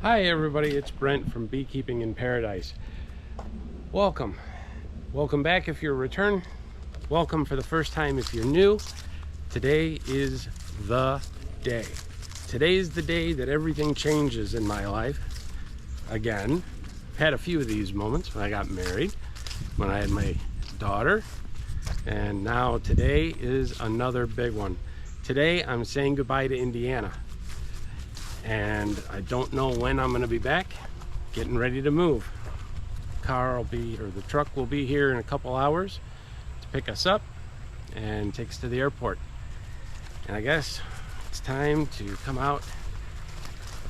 Hi everybody, it's Brent from Beekeeping in Paradise. Welcome back if you're a return. Welcome for the first time if you're new. Today is the day. Today is the day that everything changes in my life. Again, I've had a few of these moments when I got married, when I had my daughter, and now today is another big one. Today I'm saying goodbye to Indiana. And I don't know when I'm going to be back. Getting ready to move. The truck will be here in a couple hours to pick us up and take us to the airport. And I guess it's time to come out.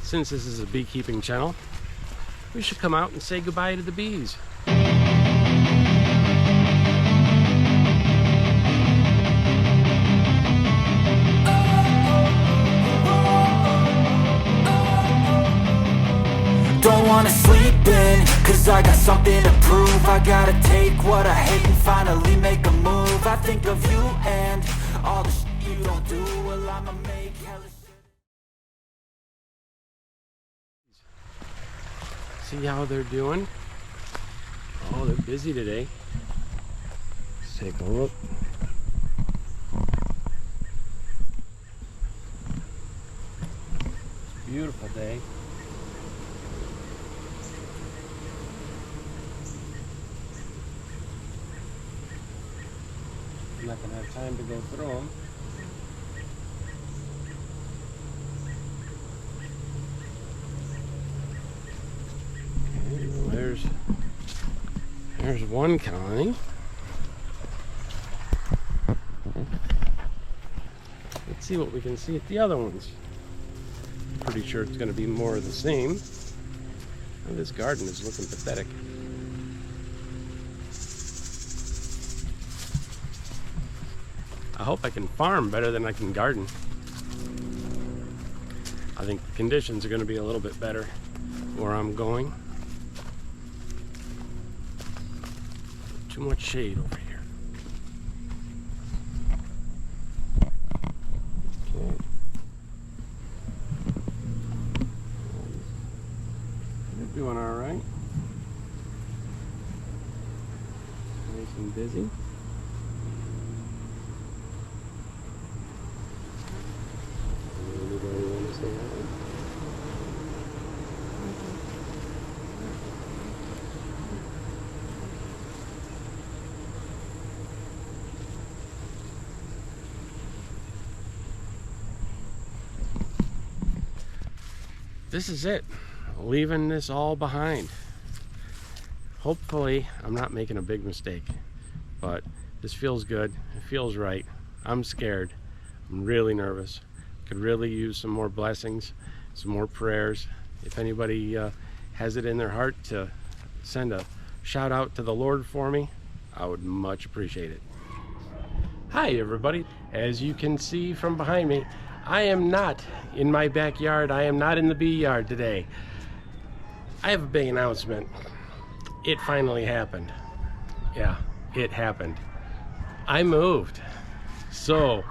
Since this is a beekeeping channel, we should come out and say goodbye to the bees. Don't wanna sleep in, cause I got something to prove. I gotta take what I hate and finally make a move. I think of you and all the shit you don't do. Well, I'ma make hella shit. See how they're doing? Oh, they're busy today. Let's take a look. It's a beautiful day. I'm not going to have time to go through them. Okay, well, there's one colony. Let's see what we can see at the other ones. Pretty sure it's going to be more of the same. Oh, this garden is looking pathetic. I hope I can farm better than I can garden. I think the conditions are going to be a little bit better where I'm going. Too much shade over here. Okay. They're doing all right. Nice and busy. This is it, leaving this all behind. Hopefully I'm not making a big mistake, but this feels good, it feels right. I'm scared, I'm really nervous. Could really use some more blessings, some more prayers. If anybody has it in their heart to send a shout out to the Lord for me, I would much appreciate it. Hi everybody, as you can see from behind me, I am not in my backyard. I am not in the bee yard today. I have a big announcement. It finally happened. Yeah, it happened. I moved. So,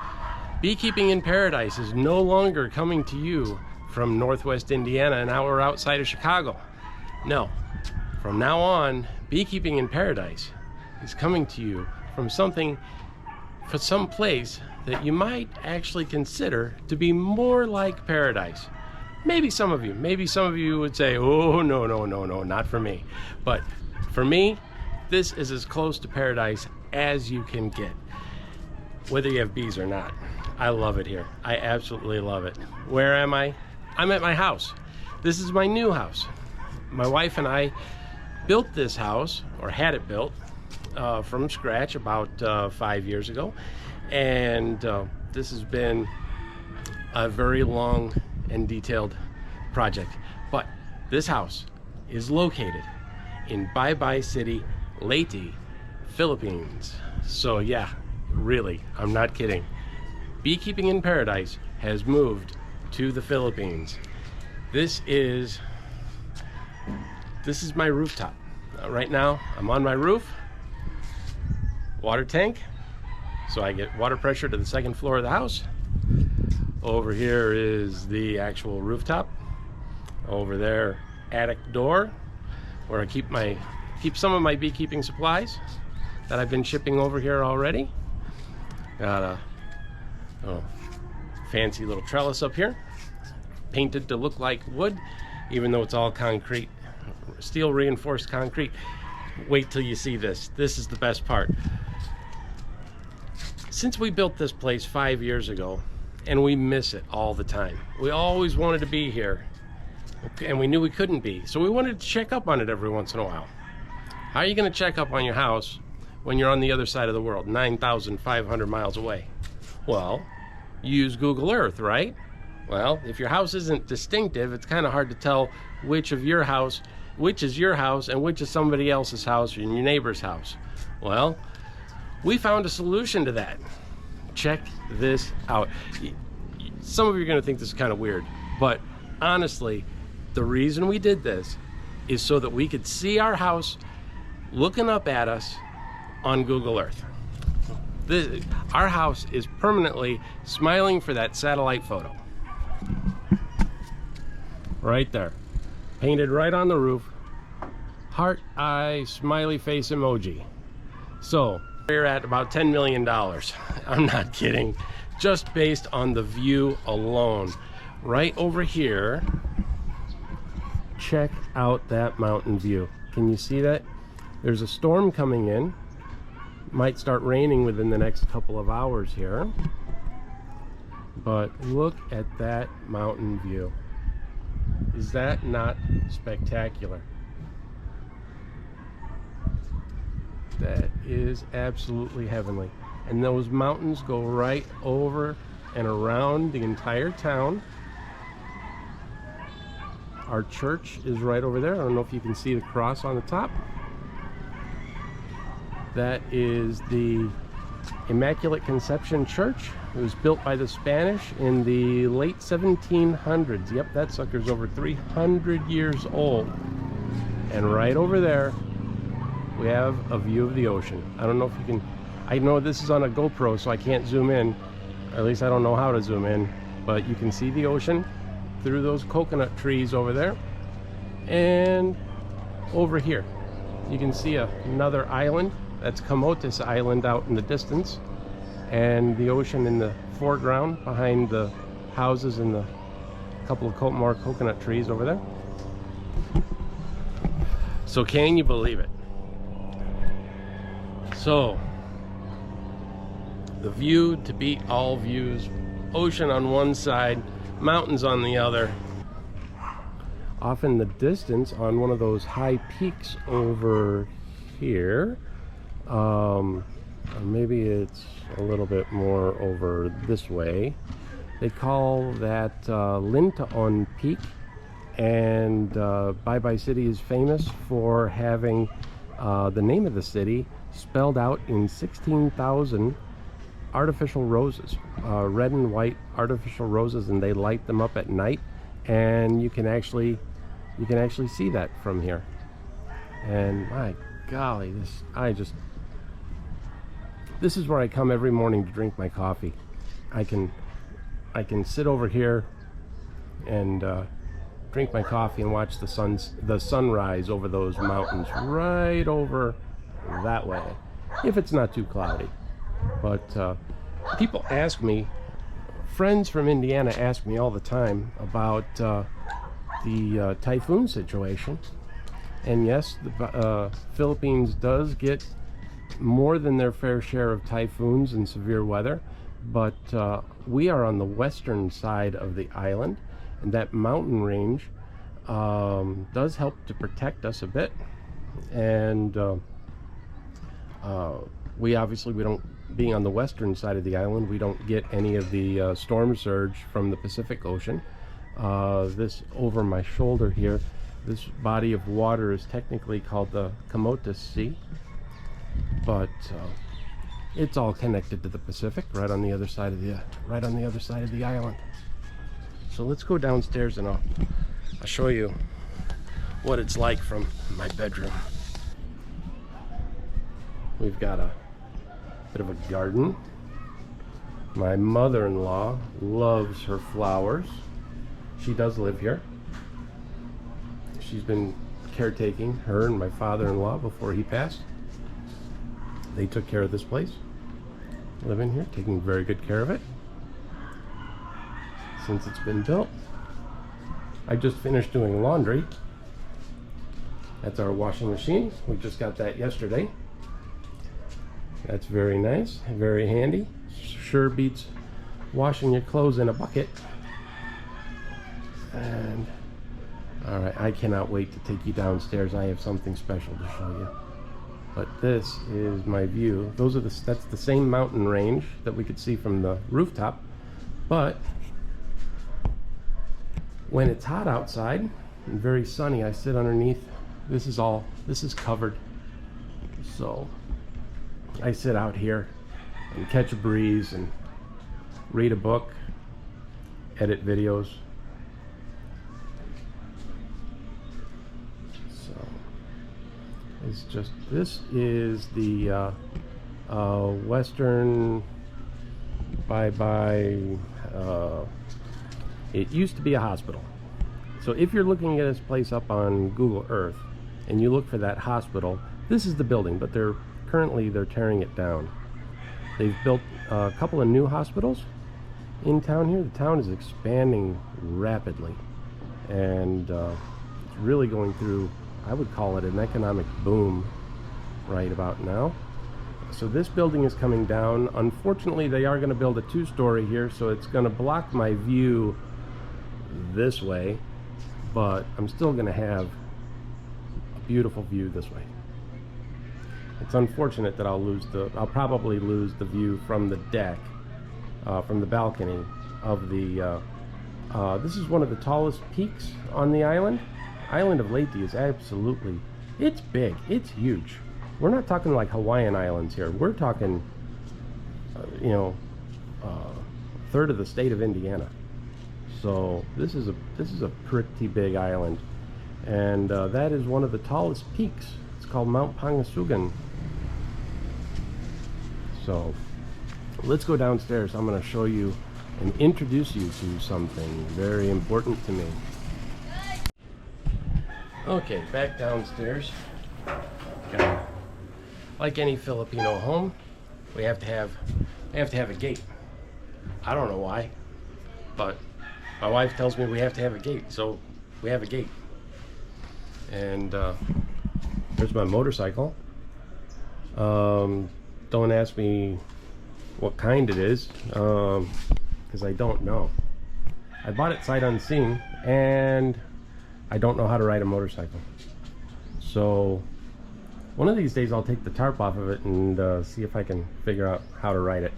Beekeeping in Paradise is no longer coming to you from Northwest Indiana, an hour outside of Chicago. No, from now on, Beekeeping in Paradise is coming to you from some place that you might actually consider to be more like paradise. Maybe some of you would say, oh, no, not for me. But for me, this is as close to paradise as you can get, whether you have bees or not. I love it here. I absolutely love it. Where am I? I'm at my house. This is my new house. My wife and I built this house, or had it built, from scratch about 5 years ago. And this has been a very long and detailed project. But this house is located in Baybay City, Leyte, Philippines. So yeah, really, I'm not kidding. Beekeeping in Paradise has moved to the Philippines. This is my rooftop. Right now, I'm on my roof. Water tank, so I get water pressure to the second floor of the house. Over here is the actual rooftop. Over there, attic door, where I keep some of my beekeeping supplies that I've been shipping over here already. Got a fancy little trellis up here, painted to look like wood, even though it's all concrete, steel reinforced concrete. Wait till you see this. This is the best part. Since we built this place 5 years ago, and we miss it all the time. We always wanted to be here, and we knew we couldn't be, so we wanted to check up on it every once in a while. How are you going to check up on your house when you're on the other side of the world, 9,500 miles away? Well, you use Google Earth, right? Well, if your house isn't distinctive, it's kind of hard to tell which is your house and which is somebody else's house or your neighbor's house. Well, we found a solution to that. Check this out. Some of you are going to think this is kind of weird, but honestly, the reason we did this is so that we could see our house looking up at us on Google Earth. Our house is permanently smiling for that satellite photo. Right there. Painted right on the roof. Heart eye smiley face emoji. So we're at about $10 million. I'm not kidding. Just based on the view alone. Right over here, check out that mountain view. Can you see that? There's a storm coming in. Might start raining within the next couple of hours here. But look at that mountain view. Is that not spectacular? That is absolutely heavenly. And those mountains go right over and around the entire town. Our church is right over there. I don't know if you can see the cross on the top. That is the Immaculate Conception Church. It was built by the Spanish in the late 1700s. Yep, that sucker's over 300 years old. And right over there, we have a view of the ocean. I don't know if you can, I know this is on a GoPro, so I can't zoom in. Or at least I don't know how to zoom in. But you can see the ocean through those coconut trees over there. And over here, you can see another island. That's Camotes Island out in the distance, and the ocean in the foreground behind the houses and the couple of more coconut trees over there. So can you believe it? So the view to beat all views, ocean on one side, mountains on the other. Off in the distance on one of those high peaks over here, or maybe it's a little bit more over this way. They call that Leyte Peak, and Baybay City is famous for having the name of the city spelled out in 16,000 artificial roses, red and white artificial roses, and they light them up at night, and you can actually see that from here. And my golly, this is where I come every morning to drink my coffee. I can sit over here and drink my coffee and watch the sunrise over those mountains right over that way, if it's not too cloudy. But people ask me, friends from Indiana ask me all the time about the typhoon situation. And yes, the Philippines does get more than their fair share of typhoons and severe weather, but we are on the western side of the island, and that mountain range does help to protect us a bit. And we don't, being on the western side of the island, we don't get any of the storm surge from the Pacific Ocean. This over my shoulder here, this body of water is technically called the Camotes Sea, but it's all connected to the Pacific, right on the other side of the island. So let's go downstairs and I'll show you what it's like from my bedroom. We've got a bit of a garden. My mother-in-law loves her flowers. She does live here. she's been caretaking, her and my father-in-law, before he passed. They took care of this place, living here, taking very good care of it since it's been built. I just finished doing laundry. That's our washing machine. We just got that yesterday. That's very nice, very handy. Sure beats washing your clothes in a bucket. And all right, I cannot wait to take you downstairs. I have something special to show you. But this is my view. That's the same mountain range that we could see from the rooftop. But when it's hot outside and very sunny, I sit underneath. This is covered. So I sit out here and catch a breeze and read a book, edit videos. So it's just, this is the Western Baybay. It used to be a hospital. So if you're looking at this place up on Google Earth and you look for that hospital, this is the building, but they're tearing it down. They've built a couple of new hospitals in town here. The town is expanding rapidly, and it's really going through, I would call it an economic boom right about now. So this building is coming down. Unfortunately, they are going to build a two-story here, so it's going to block my view this way, but I'm still going to have a beautiful view this way. It's unfortunate that I'll probably lose the view from the deck, from the balcony of the, this is one of the tallest peaks on the island. Island of Leyte is absolutely, it's big, it's huge. We're not talking like Hawaiian Islands here. We're talking, you know, a third of the state of Indiana. So this is a pretty big island, and that is one of the tallest peaks. It's called Mount Pangasugan. So let's go downstairs. I'm going to show you and introduce you to something very important to me. Okay, back downstairs. Like any Filipino home, we have to have a gate. I don't know why, but my wife tells me we have to have a gate, so we have a gate. And there's my motorcycle. Don't ask me what kind it is, because I don't know. I bought it sight unseen, and I don't know how to ride a motorcycle. So one of these days I'll take the tarp off of it and see if I can figure out how to ride it.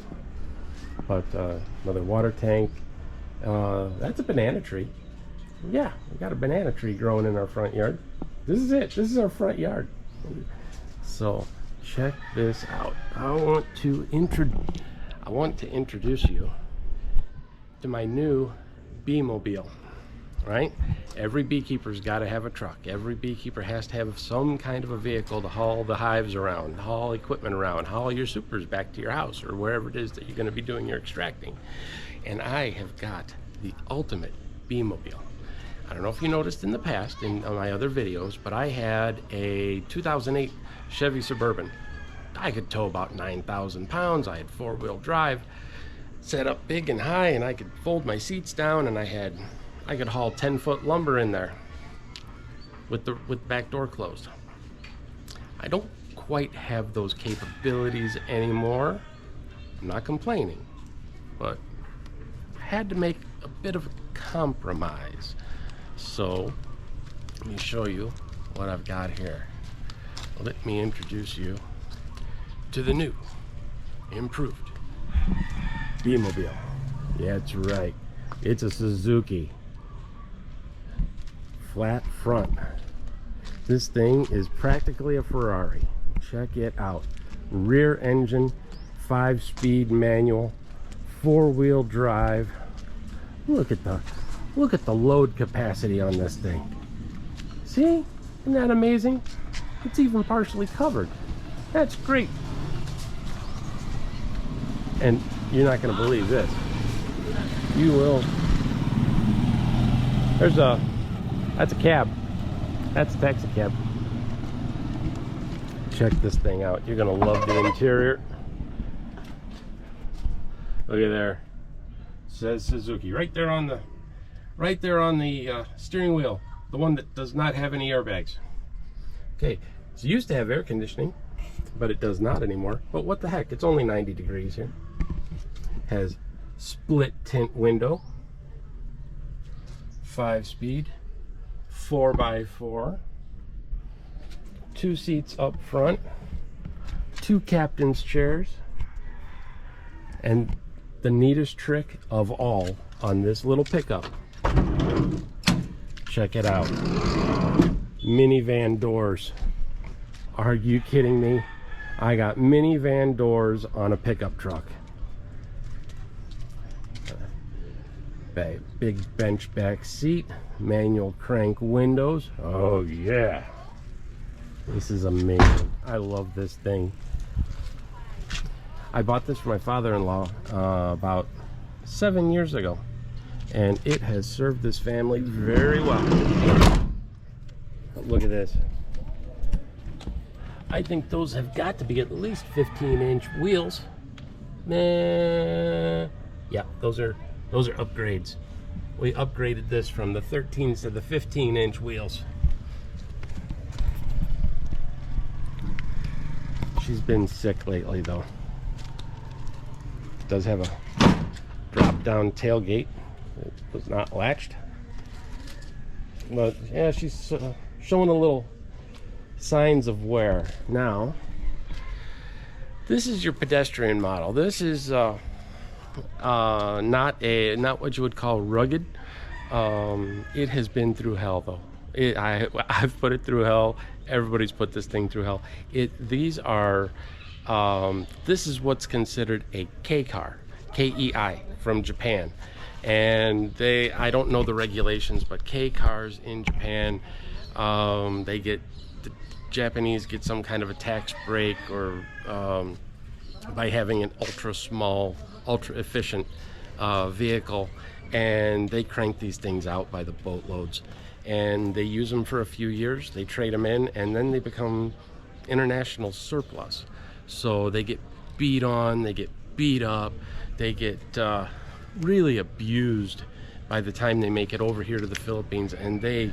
But another water tank. That's a banana tree. Yeah, we got a banana tree growing in our front yard. This is it. This is our front yard. So check this out. I want to introduce you to my new bee-mobile. Right? Every beekeeper's got to have a truck. Every beekeeper has to have some kind of a vehicle to haul the hives around, haul equipment around, haul your supers back to your house or wherever it is that you're going to be doing your extracting. And I have got the ultimate bee-mobile. I don't know if you noticed in the past in my other videos, but I had a 2008 Chevy Suburban. I could tow about 9,000 pounds. I had four-wheel drive, set up big and high, and I could fold my seats down, and I could haul 10-foot lumber in there with the back door closed. I don't quite have those capabilities anymore. I'm not complaining, but I had to make a bit of a compromise. So let me show you what I've got here. Let me introduce you to the new, improved bee-mobile. Yeah, that's right. It's a Suzuki. Flat front. This thing is practically a Ferrari. Check it out. Rear engine, 5-speed manual, 4-wheel drive. Look at the load capacity on this thing. See? Isn't that amazing? It's even partially covered. That's great. And you're not going to believe this. You will. That's a cab. That's a taxi cab. Check this thing out. You're gonna love the interior. Look at there. It says Suzuki right there on the steering wheel. The one that does not have any airbags. Okay, it used to have air conditioning, but it does not anymore. But what the heck? It's only 90 degrees here. Has split tint window. 5-speed. 4x4. 2 seats up front. 2 captain's chairs. And the neatest trick of all on this little pickup. Check it out. Minivan doors. Are you kidding me? I got minivan doors on a pickup truck. Big bench back seat. Manual crank windows. Oh yeah. This is amazing. I love this thing. I bought this for my father-in-law about 7 years ago, and it has served this family very well. But look at this. I think those have got to be at least 15-inch wheels. Yeah, those are upgrades. We upgraded this from the 13s to the 15-inch wheels. She's been sick lately though. Does have a drop-down tailgate. It was not latched. But yeah, she's showing a little signs of wear. Now, this is your pedestrian model. This is not what you would call rugged. It has been through hell though. I've put it through hell. Everybody's put this thing through hell. These are this is what's considered a K car, KEI, from Japan. And I don't know the regulations, but K cars in Japan, the Japanese get some kind of a tax break, or by having an ultra small, ultra efficient vehicle, and they crank these things out by the boatloads, and they use them for a few years, they trade them in, and then they become international surplus. So they get beat on, they get beat up, they get really abused by the time they make it over here to the Philippines, and they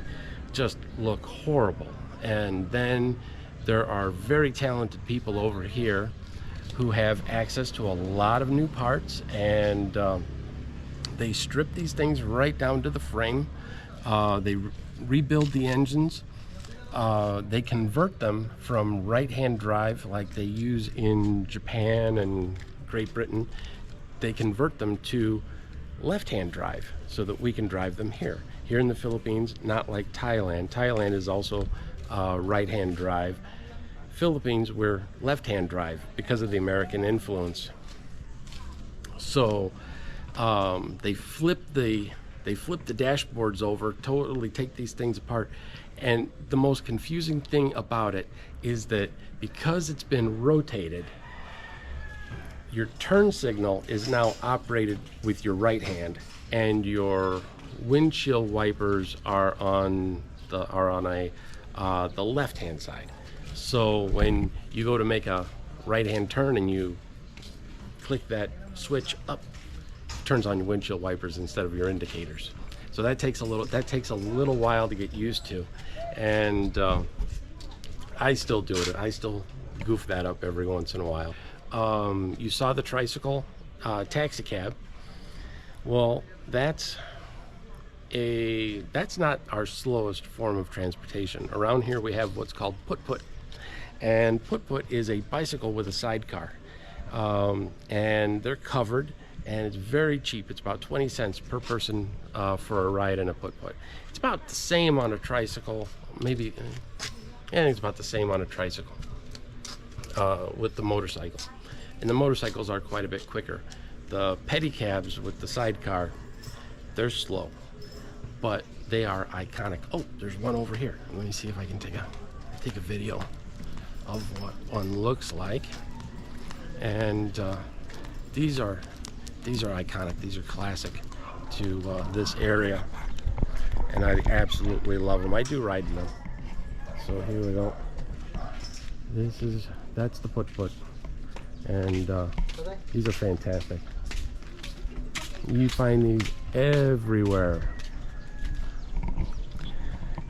just look horrible. And then there are very talented people over here who have access to a lot of new parts, and they strip these things right down to the frame. They rebuild the engines. They convert them from right-hand drive like they use in Japan and Great Britain. They convert them to left-hand drive so that we can drive them here. Here in the Philippines, not like Thailand. Thailand is also right-hand drive. Philippines, we're left-hand drive because of the American influence. So they flip the dashboards over, totally take these things apart. And the most confusing thing about it is that because it's been rotated, your turn signal is now operated with your right hand, and your windshield wipers are on the left hand side. So when you go to make a right hand turn and you click that switch up, it turns on your windshield wipers instead of your indicators. So that takes a little while to get used to, and I still do it. I still goof that up every once in a while. You saw the tricycle taxi cab. Well, that's not our slowest form of transportation. Around here we have what's called put-put, and put-put is a bicycle with a sidecar, and they're covered. And it's very cheap. It's about 20 cents per person for a ride in a put-put. It's about the same on a tricycle, maybe. I think it's about the same on a tricycle with the motorcycle. And the motorcycles are quite a bit quicker. The pedicabs with the sidecar, they're slow, but they are iconic. Oh, there's one over here. Let me see if I can take a video of what one looks like. And these are iconic. These are classic to this area, and I absolutely love them. I do ride in them. So here we go. That's the put, and these are fantastic. You find these everywhere.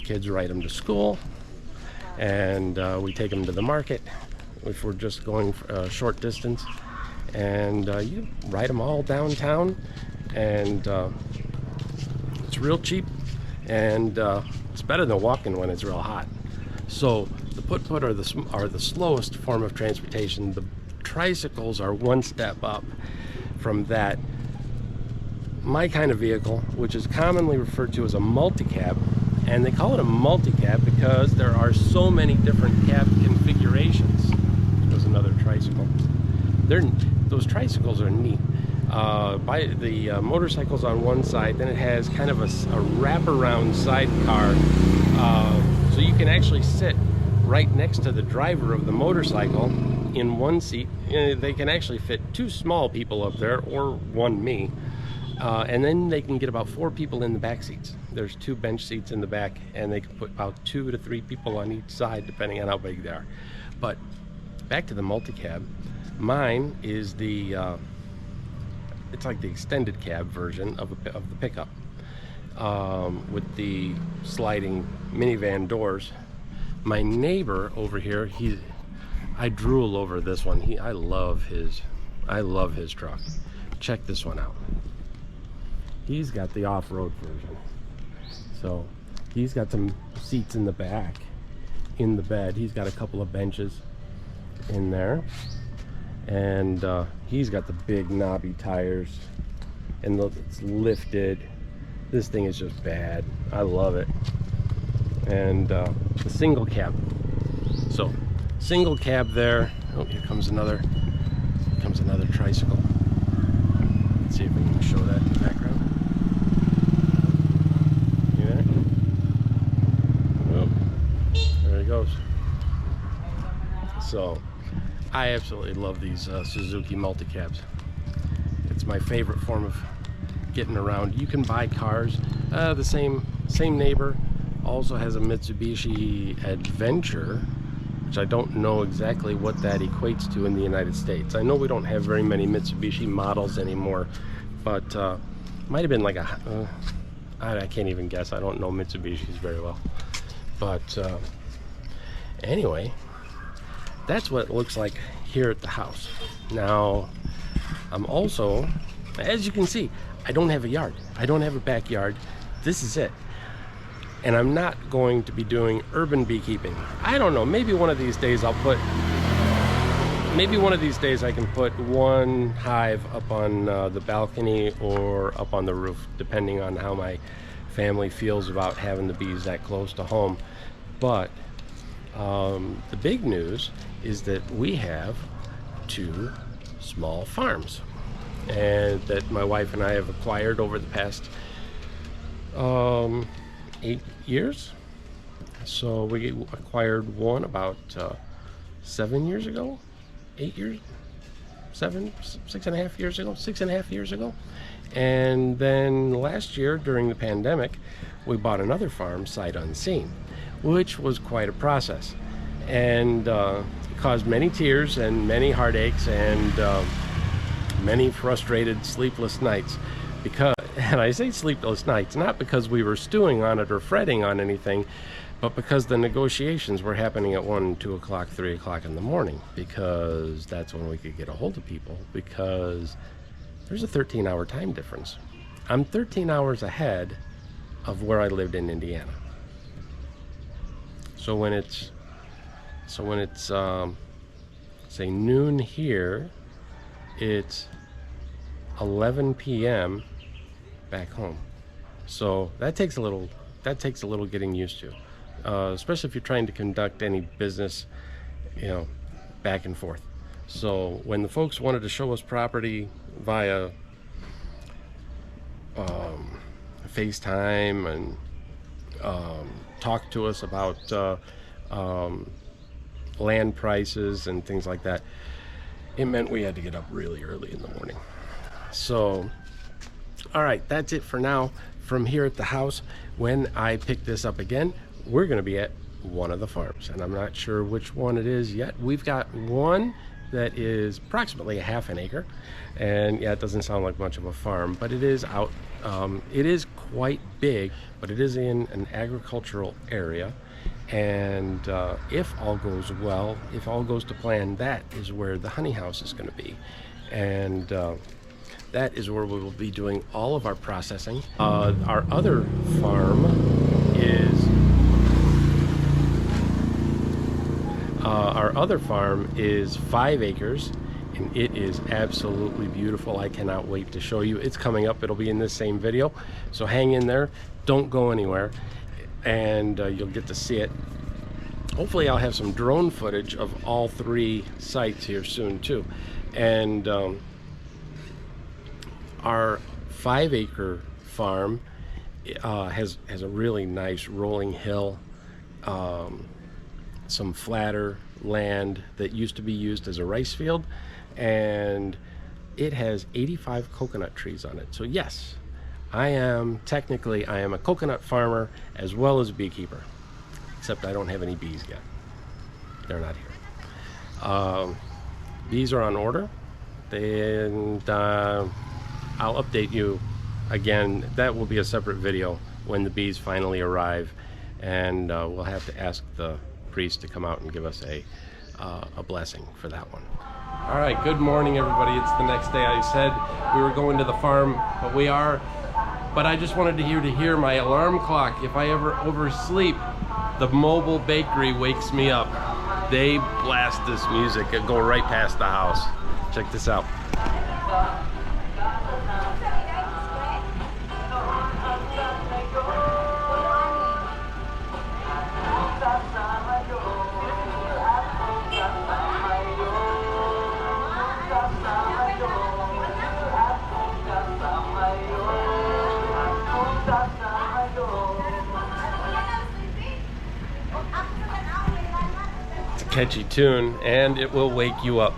Kids ride them to school, and we take them to the market if we're just going for a short distance, and you ride them all downtown, and it's real cheap, and it's better than walking when it's real hot. So the put are the slowest form of transportation. The tricycles are one step up from that. My kind of vehicle, which is commonly referred to as a multi-cab, and they call it a multi-cab because there are so many different cab configurations. There's another tricycle. Those tricycles are neat. By the motorcycle's on one side, then it has kind of a wraparound sidecar, so you can actually sit right next to the driver of the motorcycle in one seat. They can actually fit 2 small people up there, or 1 me. And then they can get about 4 people in the back seats. There's 2 bench seats in the back, and they can put about 2 to 3 people on each side, depending on how big they are. But back to the multi-cab. Mine is it's like the extended cab version of the pickup, with the sliding minivan doors. My neighbor over here, I drool over this one. I love his truck. Check this one out. He's got the off-road version. So he's got some seats in the back, in the bed. He's got a couple of benches in there. And he's got the big knobby tires, and it's lifted. This thing is just bad. I love it. And the single cab. So single cab there. Oh, here comes another tricycle. Let's see if we can show that in the background. There he goes. So I absolutely love these Suzuki multi-cabs. It's my favorite form of getting around. You can buy cars. The same neighbor also has a Mitsubishi Adventure, which I don't know exactly what that equates to in the United States. I know we don't have very many Mitsubishi models anymore, but might have been like I can't even guess. I don't know Mitsubishis very well. But anyway, that's what it looks like here at the house. Now, I'm also, as you can see, I don't have a yard. I don't have a backyard. This is it. And I'm not going to be doing urban beekeeping. I don't know, maybe one of these days I can put one hive up on the balcony or up on the roof, depending on how my family feels about having the bees that close to home. But the big news is that we have 2 small farms, and that my wife and I have acquired over the past 8 years. So we acquired one about 7 years ago, 8 years, 6.5 years ago. And then last year during the pandemic, we bought another farm sight unseen, which was quite a process, and caused many tears and many heartaches and many frustrated sleepless nights. And I say sleepless nights not because we were stewing on it or fretting on anything, but because the negotiations were happening at 1, 2 o'clock, 3 o'clock in the morning, because that's when we could get a hold of people, because there's a 13-hour time difference. I'm 13 hours ahead of where I lived in Indiana. So when it's say noon here, it's 11 p.m. back home. So that takes a little getting used to, especially if you're trying to conduct any business, back and forth. So when the folks wanted to show us property via FaceTime and talk to us about land prices and things like that, it meant we had to get up really early in the morning. So, all right, that's it for now from here at the house. When I pick this up again, we're going to be at one of the farms, and I'm not sure which one it is yet. We've got one that is approximately a half an acre, and yeah, it doesn't sound like much of a farm, but it is out. It is quite big, but it is in an agricultural area, and if all goes well, if all goes to plan, that is where the honey house is going to be, and that is where we will be doing all of our processing. Our other farm is 5 acres, and it is absolutely beautiful. I cannot wait to show you. It's coming up. It'll be in this same video, so hang in there. Don't go anywhere, and you'll get to see it. Hopefully I'll have some drone footage of all 3 sites here soon too. And our 5-acre farm has a really nice rolling hill, some flatter land that used to be used as a rice field, and it has 85 coconut trees on it. So yes, I am a coconut farmer as well as a beekeeper, except I don't have any bees yet. They're not here. Bees are on order, and I'll update you again. That will be a separate video when the bees finally arrive, and we'll have to ask the priest to come out and give us a blessing for that one. All right, good morning everybody. It's the next day. I said we were going to the farm, but I just wanted to hear my alarm clock. If I ever oversleep, the mobile bakery wakes me up. They blast this music and go right past the house. Check this out. Catchy tune, and it will wake you up.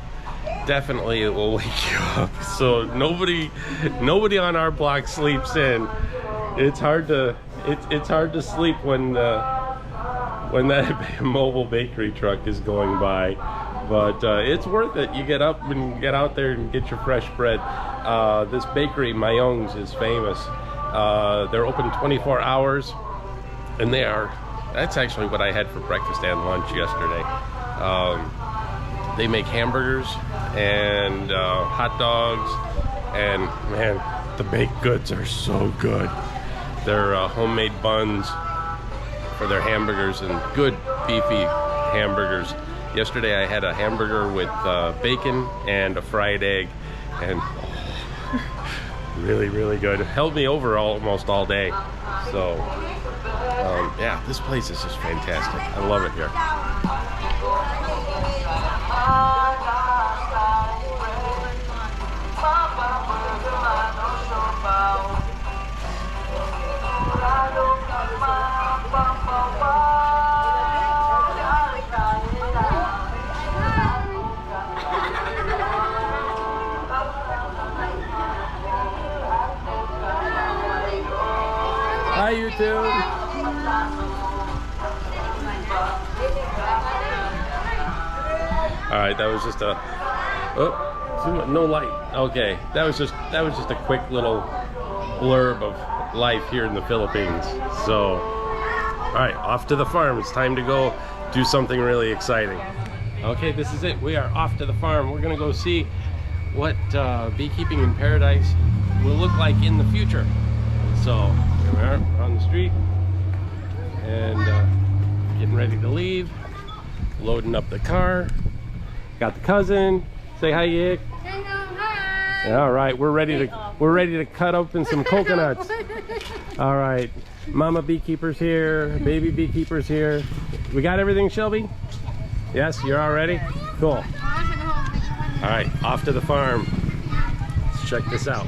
Definitely it will wake you up. So nobody on our block sleeps in. It's hard to sleep when that mobile bakery truck is going by, but it's worth it. You get up and get out there and get your fresh bread. This bakery, Mayong's, is famous. They're open 24 hours, and that's actually what I had for breakfast and lunch yesterday. They make hamburgers and hot dogs, and man, the baked goods are so good. They're homemade buns for their hamburgers, and good beefy hamburgers. Yesterday I had a hamburger with bacon and a fried egg, and really, really good. It held me over almost all day. So yeah, this place is just fantastic. I love it here. Hi, YouTube. All right, that was just no light. Okay, that was just a quick little blurb of life here in the Philippines. So, all right, off to the farm. It's time to go do something really exciting. Okay, this is it. We are off to the farm. We're gonna go see what beekeeping in paradise will look like in the future. So here we are, we're on the street, and getting ready to leave, loading up the car. Got the cousin. Say hi, Yick. Hi. All right, we're ready to cut open some coconuts. All right, Mama Beekeeper's here, baby Beekeeper's here. We got everything, Shelby? Yes, you're all ready? Cool. All right, off to the farm. Let's check this out.